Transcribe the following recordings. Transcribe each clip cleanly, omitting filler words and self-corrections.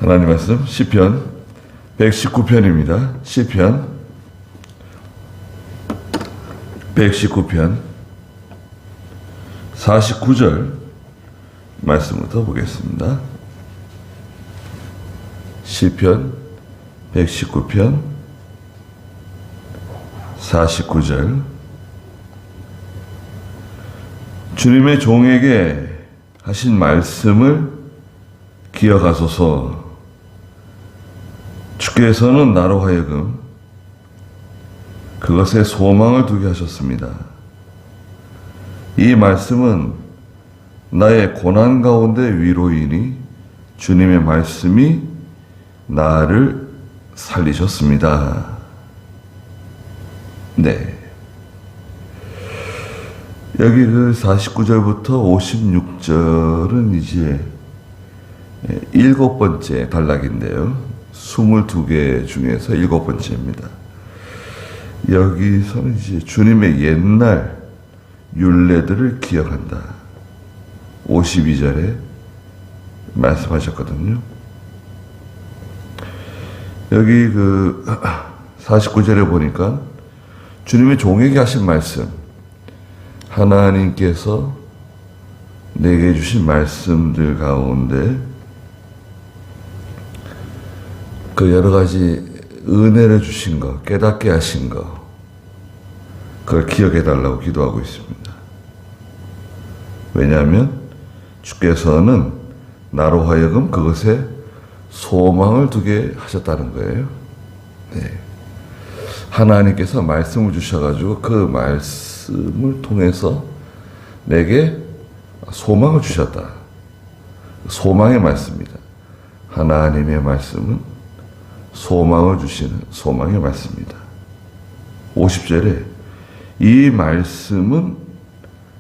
하나님 말씀 시편 119편입니다. 시편 119편 49절 말씀부터 보겠습니다. 시편 119편 49절 주님의 종에게 하신 말씀을 기억하소서. 주께서는 나로 하여금 그것에 소망을 두게 하셨습니다. 이 말씀은 나의 고난 가운데 위로이니 주님의 말씀이 나를 살리셨습니다. 네. 여기 그 49절부터 56절은 이제 7번째 단락인데요. 22개 중에서 7번째입니다. 여기서는 이제 주님의 옛날 율례들을 기억한다. 52절에 말씀하셨거든요. 여기 그 49절에 보니까 주님의 종에게 하신 말씀, 하나님께서 내게 주신 말씀들 가운데 그 여러 가지 은혜를 주신 것, 깨닫게 하신 것, 그걸 기억해 달라고 기도하고 있습니다. 왜냐하면 주께서는 나로 하여금 그것에 소망을 두게 하셨다는 거예요. 네. 하나님께서 말씀을 주셔가지고 그 말씀을 통해서 내게 소망을 주셨다. 소망의 말씀입니다. 하나님의 말씀은 소망을 주시는 소망의 말씀입니다. 50절에 이 말씀은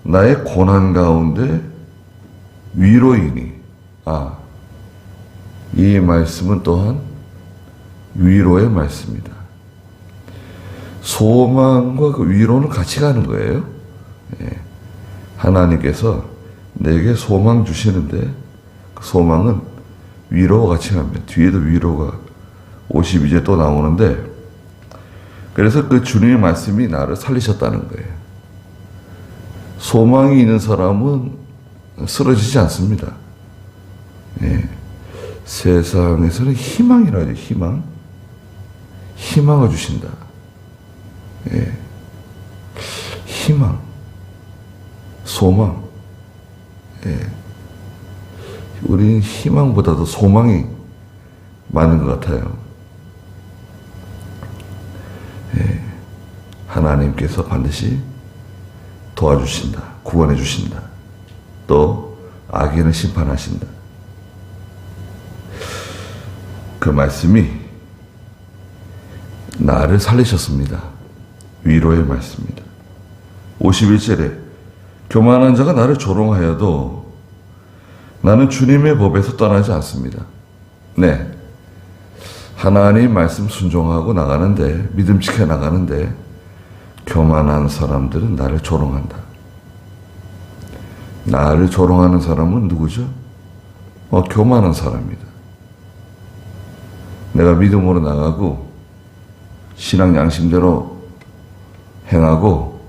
나의 고난 가운데 위로이니, 이 말씀은 또한 위로의 말씀입니다. 소망과 그 위로는 같이 가는 거예요. 하나님께서 내게 소망 주시는데 그 소망은 위로와 같이 갑니다. 뒤에도 위로가 52제 또 나오는데, 그래서 그 주님의 말씀이 나를 살리셨다는 거예요. 소망이 있는 사람은 쓰러지지 않습니다. 세상에서는 희망이라고 하죠. 희망. 희망을 주신다. 희망. 소망. 우리는 희망보다도 소망이 많은 것 같아요. 하나님께서 반드시 도와주신다. 구원해 주신다. 또 악인을 심판하신다. 그 말씀이 나를 살리셨습니다. 위로의 말씀입니다. 51절에 교만한 자가 나를 조롱하여도 나는 주님의 법에서 떠나지 않습니다. 네. 하나님 말씀 순종하고 나가는데, 믿음 지켜 나가는데 교만한 사람들은 나를 조롱한다. 나를 조롱하는 사람은 누구죠? 교만한 사람입니다. 내가 믿음으로 나가고 신앙 양심대로 행하고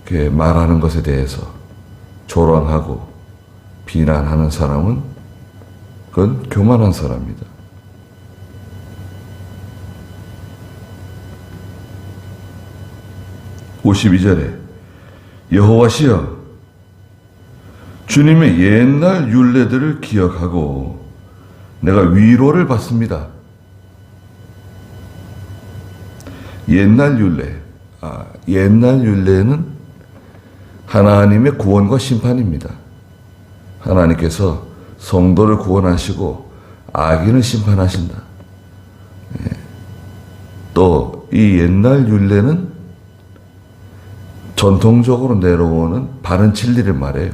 이렇게 말하는 것에 대해서 조롱하고 비난하는 사람은 그건 교만한 사람입니다. (52절에) 여호와시여 주님의 옛날 율례들을 기억하고 내가 위로를 받습니다. 옛날 율례. 옛날 율례는 하나님의 구원과 심판입니다. 하나님께서 성도를 구원하시고 악인을 심판하신다. 또 이 옛날 율례는 전통적으로 내려오는 바른 진리를 말해요.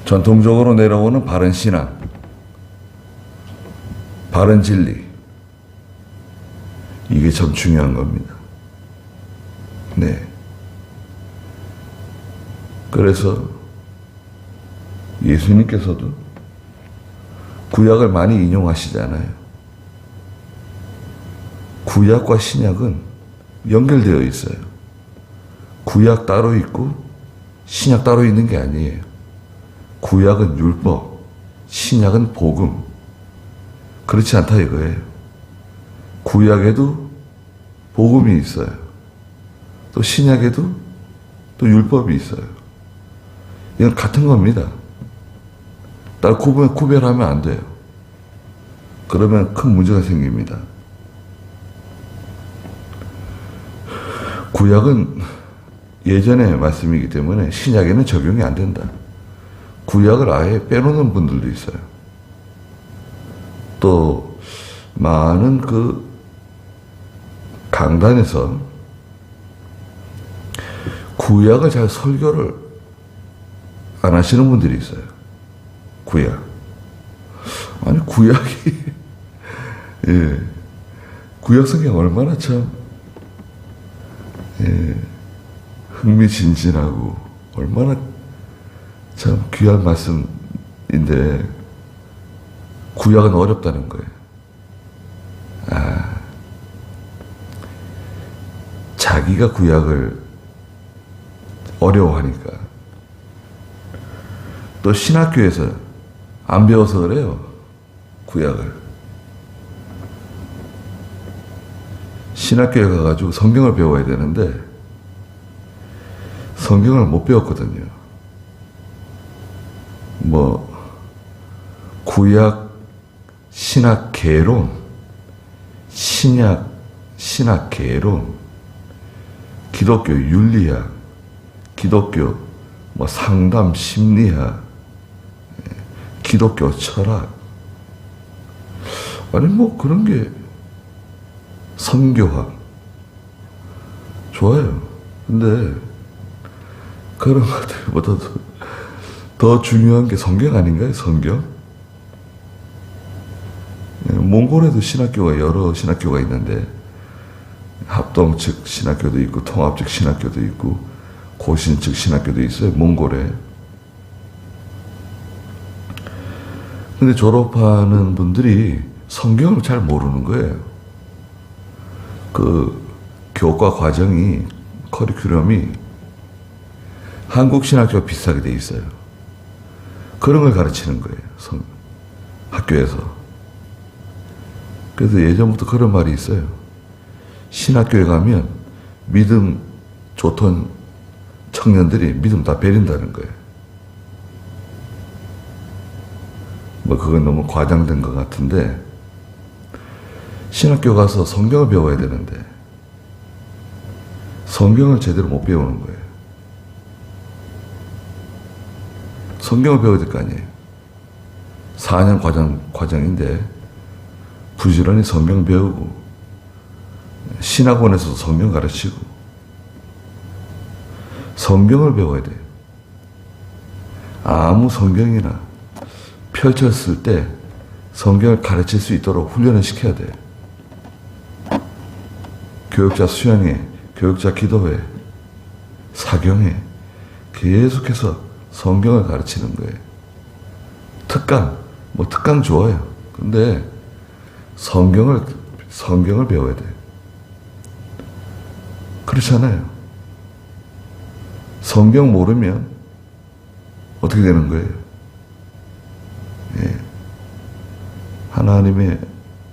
전통적으로 내려오는 바른 신앙, 바른 진리, 이게 참 중요한 겁니다. 네. 그래서 예수님께서도 구약을 많이 인용하시잖아요. 구약과 신약은 연결되어 있어요. 구약 따로 있고 신약 따로 있는 게 아니에요. 구약은 율법, 신약은 복음. 그렇지 않다 이거예요. 구약에도 복음이 있어요. 또 신약에도 또 율법이 있어요. 이건 같은 겁니다. 따로 구별하면 안 돼요. 그러면 큰 문제가 생깁니다. 구약은 예전의 말씀이기 때문에 신약에는 적용이 안 된다. 구약을 아예 빼놓는 분들도 있어요. 또 많은 그 강단에서 구약을 잘 설교를 안 하시는 분들이 있어요. 구약. 아니 구약이 예. 구약 성경 얼마나 참 흥미진진하고 얼마나 참 귀한 말씀인데 구약은 어렵다는 거예요. 자기가 구약을 어려워하니까. 또 신학교에서 안 배워서 그래요. 구약을. 신학교에 가가지고 성경을 배워야 되는데 성경을 못 배웠거든요. 구약 신학 개론, 신학 개론, 기독교 윤리학, 기독교 상담 심리학, 기독교 철학. 아니 그런 게 선교학 좋아요. 근데 그런 것들보다도 더 중요한 게 성경 아닌가요? 성경? 몽골에도 신학교가 여러 신학교가 있는데 합동 측 신학교도 있고 통합 측 신학교도 있고 고신 측 신학교도 있어요. 몽골에. 근데 졸업하는 분들이 성경을 잘 모르는 거예요. 그 교과 과정이 커리큘럼이 한국 신학교와 비슷하게 돼 있어요. 그런 걸 가르치는 거예요. 학교에서. 그래서 예전부터 그런 말이 있어요. 신학교에 가면 믿음 좋던 청년들이 믿음 다 버린다는 거예요. 그건 너무 과장된 것 같은데 신학교 가서 성경을 배워야 되는데 성경을 제대로 못 배우는 거예요. 성경을 배워야 될 거 아니에요. 4년 과정인데 부지런히 성경 배우고 신학원에서도 성경 가르치고 성경을 배워야 돼요. 아무 성경이나 펼쳤을 때 성경을 가르칠 수 있도록 훈련을 시켜야 돼요. 교육자 수양회, 교육자 기도회, 사경회 계속해서 성경을 가르치는 거예요. 특강 좋아요. 근데 성경을 배워야 돼요. 그렇잖아요. 성경 모르면 어떻게 되는 거예요? 하나님의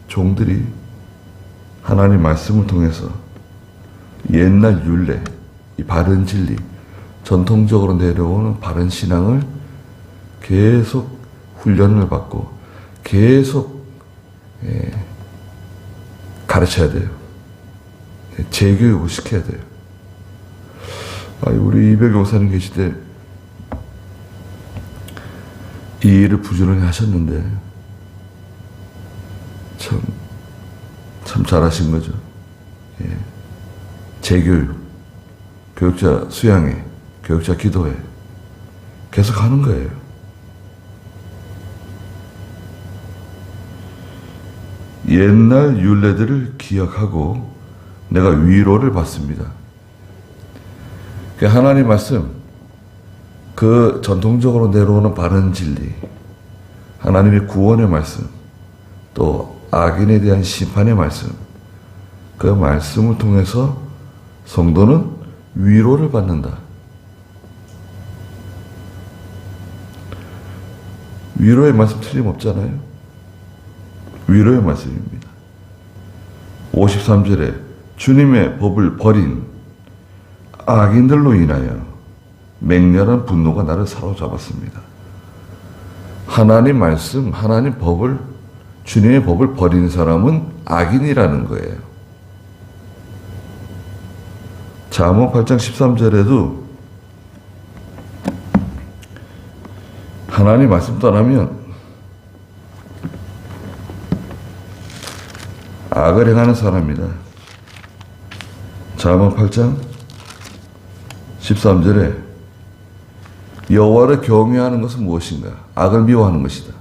종들이 하나님 말씀을 통해서 옛날 율례, 이 바른 진리, 전통적으로 내려오는 바른 신앙을 계속 훈련을 받고 계속 가르쳐야 돼요. 재교육을 시켜야 돼요. 우리 이백여 목사님 계실 때 이 일을 부지런히 하셨는데 참 잘하신 거죠. 재교육, 교육자 수양회, 교육자 기도회 계속 하는 거예요. 옛날 율례들을 기억하고 내가 위로를 받습니다. 하나님 말씀, 그 전통적으로 내려오는 바른 진리, 하나님의 구원의 말씀, 또 악인에 대한 심판의 말씀, 그 말씀을 통해서 성도는 위로를 받는다. 위로의 말씀 틀림없잖아요. 위로의 말씀입니다. 53절에 주님의 법을 버린 악인들로 인하여 맹렬한 분노가 나를 사로잡았습니다. 하나님 말씀, 하나님 법을, 주님의 법을 버린 사람은 악인이라는 거예요. 잠언 8장 13절에도 하나님 말씀 떠나면 악을 행하는 사람이다. 잠언 8장 13절에 여호와를 경외하는 것은 무엇인가? 악을 미워하는 것이다.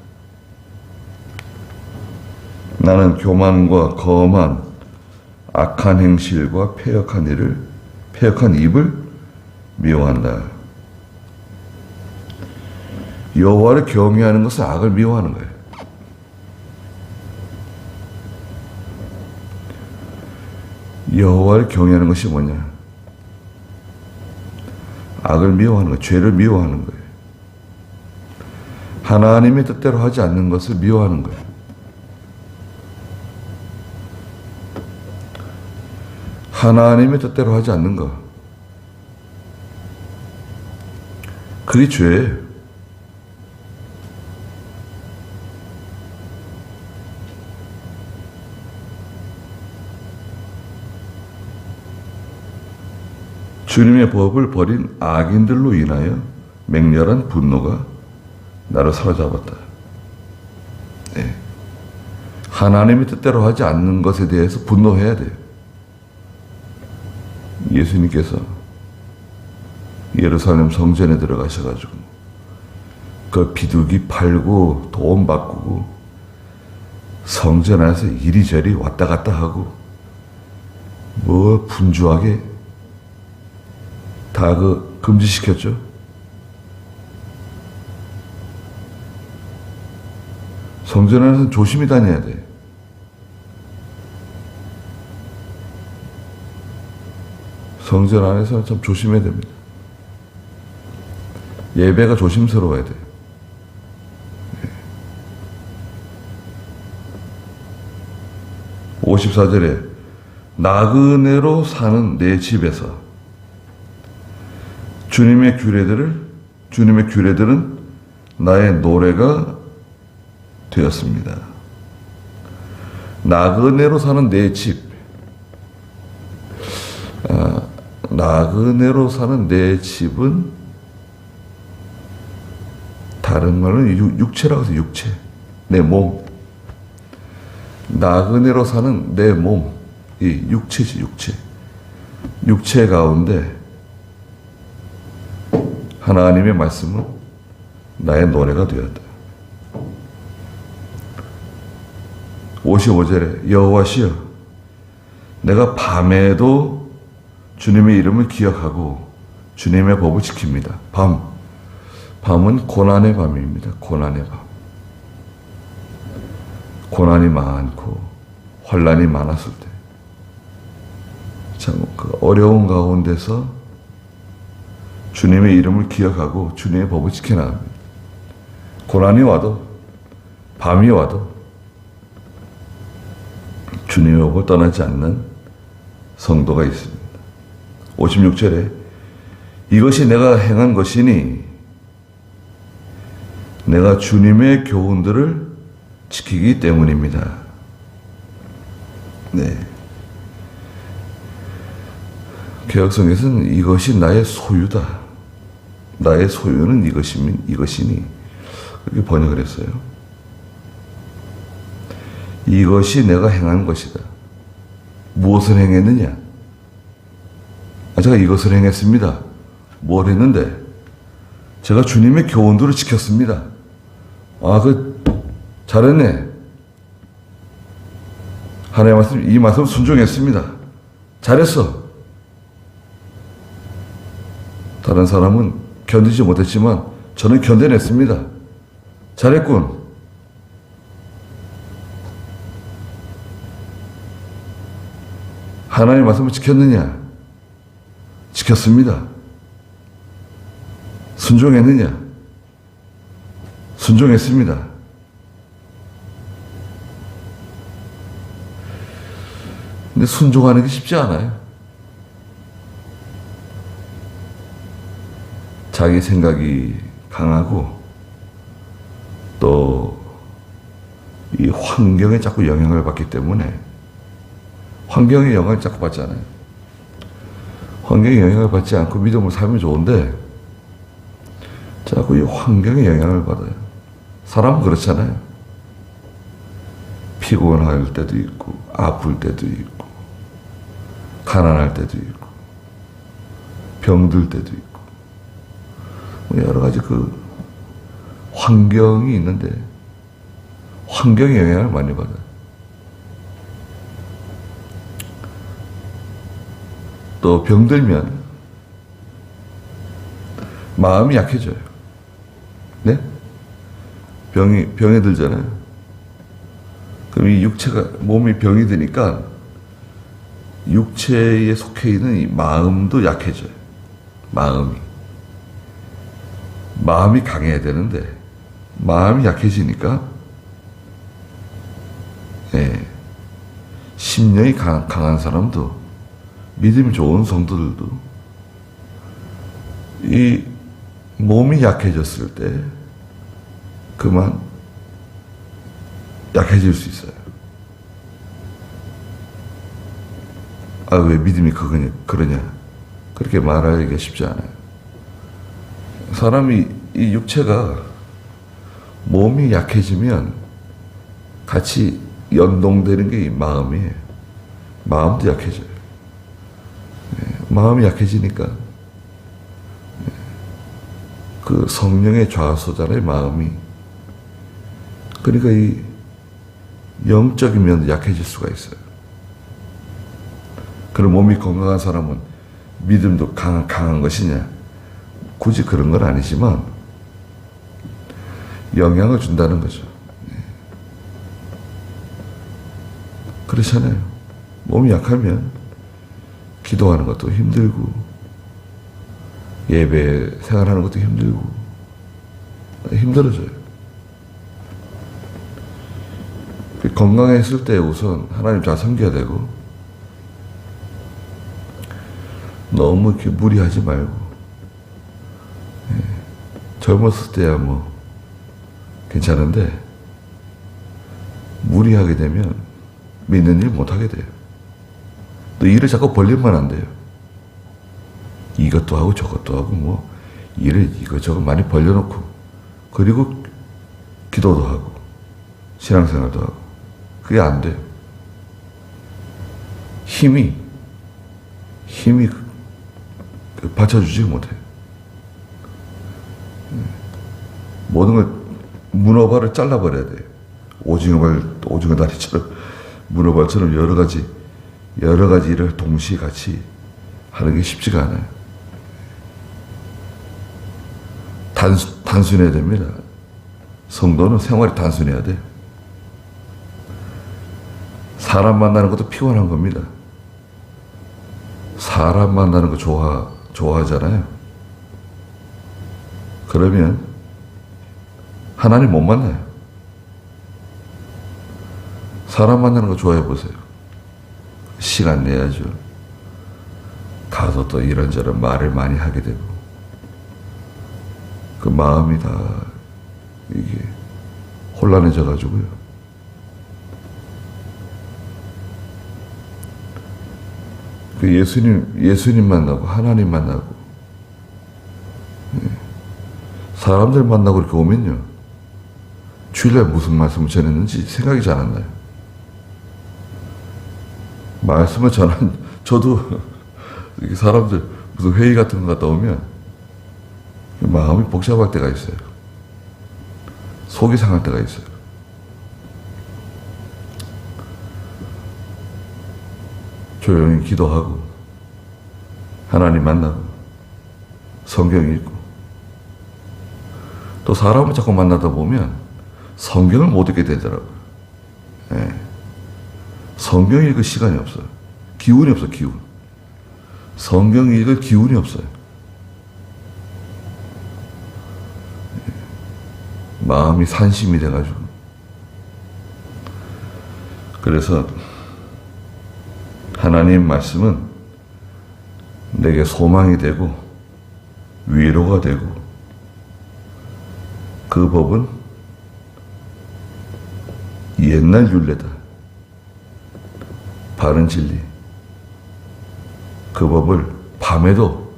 나는 교만과 거만, 악한 행실과 패역한 입을 미워한다. 여호와를 경외하는 것은 악을 미워하는 거예요. 여호와를 경외하는 것이 뭐냐? 악을 미워하는 거예요. 죄를 미워하는 거예요. 하나님의 뜻대로 하지 않는 것을 미워하는 거예요. 하나님의 뜻대로 하지 않는 것. 그게 죄예요. 주님의 법을 버린 악인들로 인하여 맹렬한 분노가 나를 사로잡았다. 네. 하나님의 뜻대로 하지 않는 것에 대해서 분노해야 돼요. 예수님께서 예루살렘 성전에 들어가셔가지고 그 비둘기 팔고 돈 바꾸고 성전 안에서 이리저리 왔다 갔다 하고 뭐 분주하게 다 금지시켰죠. 성전 안에서는 조심히 다녀야 돼. 성전 안에서 참 조심해야 됩니다. 예배가 조심스러워야 돼요. 54절에 나그네로 사는 내 집에서 주님의 규례들은 나의 노래가 되었습니다. 나그네로 사는 내 집. 나그네로 사는 내 집은 다른 말로는 육체라고 해서 육체. 내 몸. 나그네로 사는 내 몸. 이 육체지, 육체. 육체 가운데 하나님의 말씀은 나의 노래가 되었다. 55절에 여호와시여 내가 밤에도 주님의 이름을 기억하고 주님의 법을 지킵니다. 밤은 고난의 밤입니다. 고난의 밤. 고난이 많고 환난이 많았을 때 참 그 어려운 가운데서 주님의 이름을 기억하고 주님의 법을 지켜나갑니다. 고난이 와도 밤이 와도 주님의 법을 떠나지 않는 성도가 있습니다. 56절에 이것이 내가 행한 것이니 내가 주님의 교훈들을 지키기 때문입니다. 네. 개혁성에서는 이것이 나의 소유다. 나의 소유는 이것이니 그렇게 번역을 했어요. 이것이 내가 행한 것이다. 무엇을 행했느냐? 제가 이것을 행했습니다. 뭘 했는데? 제가 주님의 교훈들을 지켰습니다. 잘했네. 하나님의 말씀, 이 말씀 순종했습니다. 잘했어. 다른 사람은 견디지 못했지만 저는 견뎌냈습니다. 잘했군. 하나님 말씀을 지켰느냐? 지켰습니다. 순종했느냐? 순종했습니다. 근데 순종하는 게 쉽지 않아요. 자기 생각이 강하고 또 이 환경에 자꾸 영향을 받기 때문에 환경의 영향을 자꾸 받잖아요. 환경의 영향을 받지 않고 믿음을 살면 좋은데 자꾸 이 환경의 영향을 받아요. 사람은 그렇잖아요. 피곤할 때도 있고 아플 때도 있고 가난할 때도 있고 병들 때도 있고 여러 가지 그 환경이 있는데 환경의 영향을 많이 받아요. 또 병들면 마음이 약해져요. 네? 병에 들잖아요. 그럼 이 몸이 병이 드니까 육체에 속해 있는 이 마음도 약해져요. 마음이 강해야 되는데 마음이 약해지니까 심령이 강한 사람도 믿음이 좋은 성도들도 이 몸이 약해졌을 때 그만 약해질 수 있어요. 아, 왜 믿음이 그러냐? 그렇게 말하기가 쉽지 않아요. 사람이 이 육체가 몸이 약해지면 같이 연동되는 게 이 마음이에요. 마음도 약해져요. 마음이 약해지니까 그 성령의 좌소잖아요, 마음이. 그러니까 이 영적인 면도 약해질 수가 있어요. 그럼 몸이 건강한 사람은 믿음도 강한 것이냐? 굳이 그런 건 아니지만 영향을 준다는 거죠. 그렇잖아요. 몸이 약하면 기도하는 것도 힘들고 예배 생활하는 것도 힘들고 힘들어져요. 건강했을 때 우선 하나님 잘 섬겨야 되고 너무 이렇게 무리하지 말고 젊었을 때야 뭐 괜찮은데 무리하게 되면 믿는 일 못하게 돼요. 또 일을 자꾸 벌리면 안 돼요. 이것도 하고 저것도 하고 뭐 일을 이것저것 많이 벌려놓고 그리고 기도도 하고 신앙생활도 하고 그게 안 돼요. 힘이 받쳐주지 못해요. 모든 걸 문어발을 잘라버려야 돼요. 오징어 다리처럼 문어발처럼 여러 가지 일을 동시에 같이 하는 게 쉽지가 않아요. 단순해야 됩니다. 성도는 생활이 단순해야 돼요. 사람 만나는 것도 피곤한 겁니다. 사람 만나는 거 좋아하잖아요. 그러면 하나님 못 만나요. 사람 만나는 거 좋아해 보세요. 시간 내야죠. 가서 또 이런저런 말을 많이 하게 되고 그 마음이 다 이게 혼란해져 가지고요. 그 예수님 만나고 하나님 만나고 사람들 만나고 이렇게 오면요. 주일날 무슨 말씀을 전했는지 생각이 잘 안 나요. 말씀을 저도 이렇게 사람들 무슨 회의 같은 거 갔다 오면 마음이 복잡할 때가 있어요. 속이 상할 때가 있어요. 조용히 기도하고 하나님 만나고 성경 읽고 또 사람을 자꾸 만나다 보면 성경을 못 읽게 되더라고요. 성경 읽을 시간이 없어요. 기운이 없어, 기운. 성경 읽을 기운이 없어요. 마음이 산심이 돼가지고. 그래서 하나님 말씀은 내게 소망이 되고 위로가 되고, 그 법은 옛날 율례다. 바른 진리. 그 법을 밤에도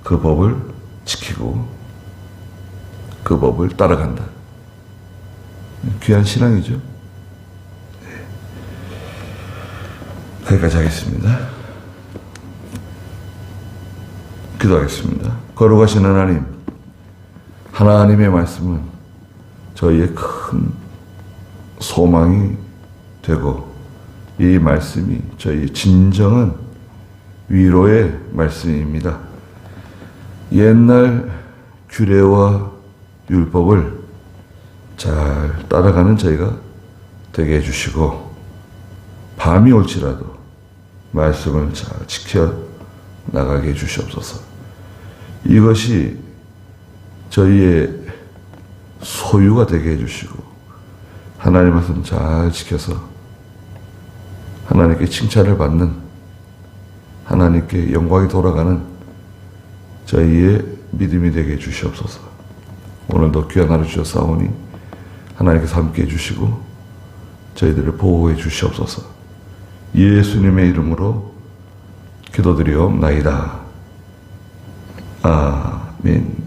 그 법을 지키고 그 법을 따라간다. 귀한 신앙이죠. 네. 거기까지 하겠습니다. 기도하겠습니다. 거룩하신 하나님, 하나님의 말씀은 저희의 큰 소망이 되고, 이 말씀이 저희의 진정한 위로의 말씀입니다. 옛날 규례와 율법을 잘 따라가는 저희가 되게 해주시고, 밤이 올지라도 말씀을 잘 지켜 나가게 해주시옵소서. 이것이 저희의 소유가 되게 해주시고, 하나님 말씀 잘 지켜서 하나님께 칭찬을 받는, 하나님께 영광이 돌아가는 저희의 믿음이 되게 해주시옵소서. 오늘도 귀한 하루 주셨사오니 하나님께서 함께 해주시고 저희들을 보호해 주시옵소서. 예수님의 이름으로 기도드리옵나이다. 아멘.